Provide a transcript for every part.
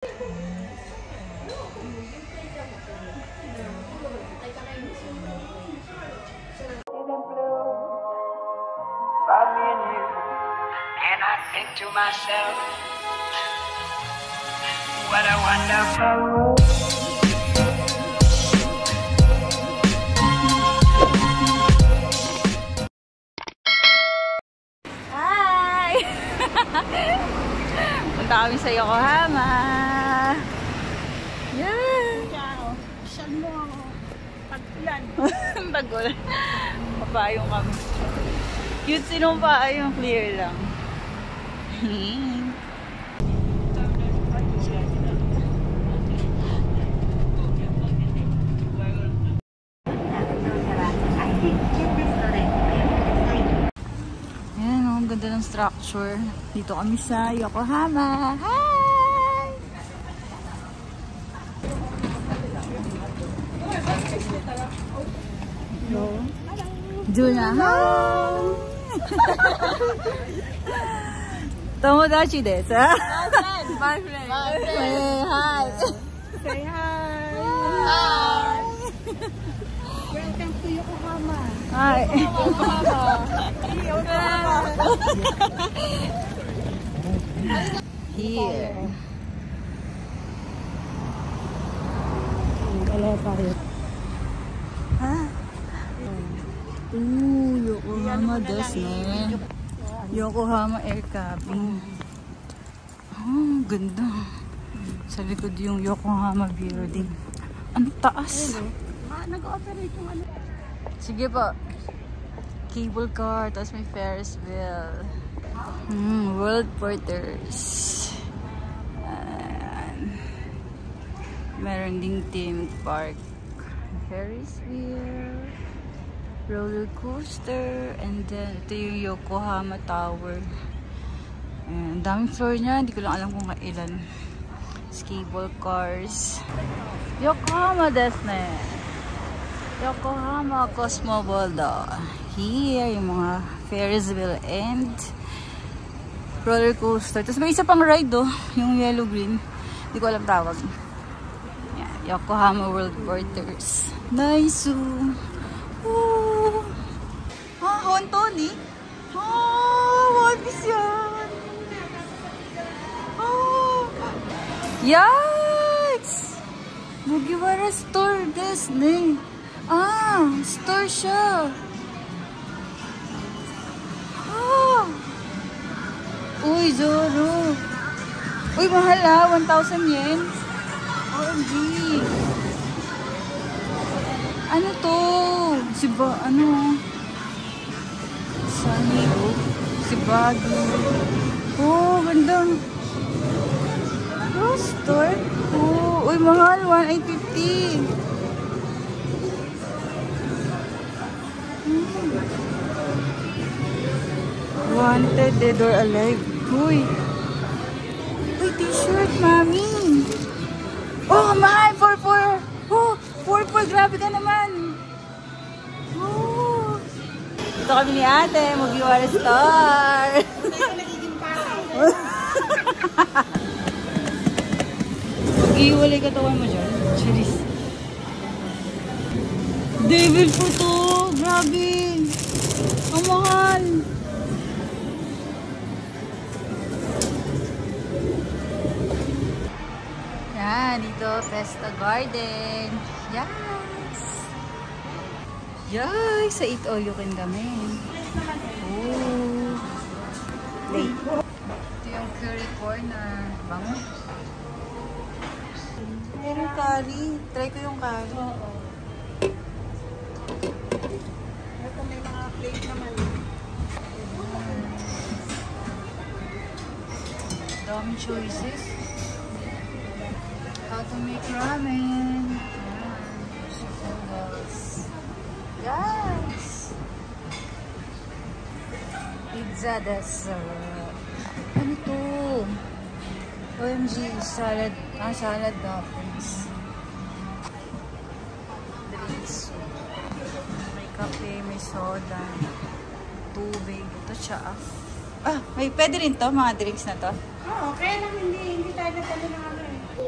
And I think to myself, what a wonderful world. Hi! Punta kami sa Yokohama. Yeah! Ciao! Saan mo ako? Pag-ulan. Pag-ulan. Papayong kami. Cute sinong paayong, clear lang. Ayan, ang ganda ng structure. Dito kami sa Yokohama. Hi! Hello. Juna. Hi! Tomodachi desu. My friend. Say hi. Say hi. Hi. Welcome to Yokohama. Hi. Here. Wala tayo. Ha? Ooh, Yokohama desu ne. Yokohama Air Cabin. Oh, ganda. Sa likod yung Yokohama building. Ang taas. Nag-operate yung ano. Sige po. Cable car, tapos may Ferris wheel. World Porters. Ayan. Meron ding theme park. Ferris wheel. Roller coaster. And then, ito yung Yokohama Tower. Ayan. Ang daming floor niya. Hindi ko lang alam kung kailan. Cable cars. Yokohama desu ne. Yokohama Cosmo World. Here, yung mga Ferris wheel and roller coaster. Tapos may isa pang ride yung yellow green. Hindi ko alam tawag. Yan, Yokohama World Porters. Nice! Hontoni? One piece yan! Yikes! Mugiwara store desu ne. Store siya. Uy, Zoro. Uy, mahal 1,000 yen. OMG. Ano to? Sanyo. Sibado. Oh, ganda. Store. Oh, uy, mahal. 1,850. Wanted, dead or alive. Uy. Uy, t-shirt, mami. Oh, mahal. 4-4. Oh, 4-4. Grabe ka naman. Oh. Ito kami ni ate. Mugiwara Store. Hindi ko nagiging patay. Mag-iwalay katawan mo dyan. Charis. Devil po to. Grabe. Ang mahal. Yan, dito, Festa Garden. Yes! Yay! Sa Eat All You Can kami. Oh! Ito yung curry corner. Bango. Meron curry. Try ko yung curry. Oo. Ito may mga plate naman. Dami choices. How to make ramen. Guys! Pizza desu. Ano to? OMG, salad. Salad dumplings. Drinks. May kape, may soda. Tubig. Ito siya. Pwede rin to, mga drinks na to. Oo, kaya lang hindi tayo nagtalo ng ano eh.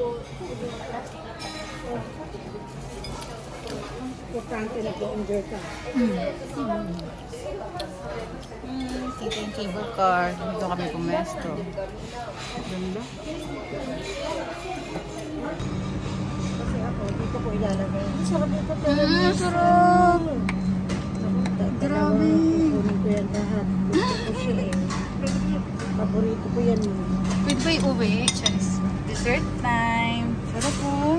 Importante nag-enjoy ka. Kita yung cable car. Dito kami pumesto. Ganda. Kasi ako, dito ko ilalagay. Sarap nito. Sarap! Grabe. Kunin ko yan lahat. Gusto ko siya eh. Paborito ko yan. Pwede ba i-uwi? Cheers. Dessert time. Sarap po.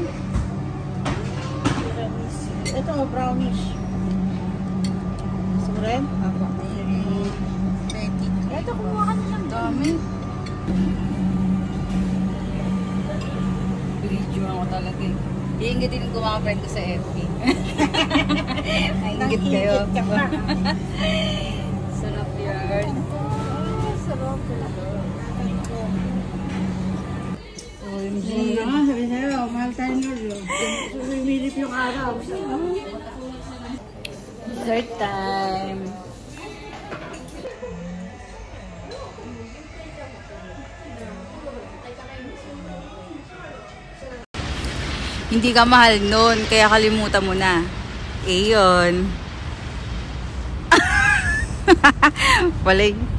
Ito o, brownish. Gusto mo rin? Ako. Ready. Ito, kumuha ka na lang. Dami. Video ako talaga eh. Iingitin ko mga friend ko sa FB. Naingit kayo. Nangingit ka pa. Sarap yan. Sarap. Hindi. Sabi sa'yo, mahal tayo nyo. Sumilip yung araw. Dessert time. Hindi ka mahal nun, kaya kalimutan mo na. Ayun. Palay.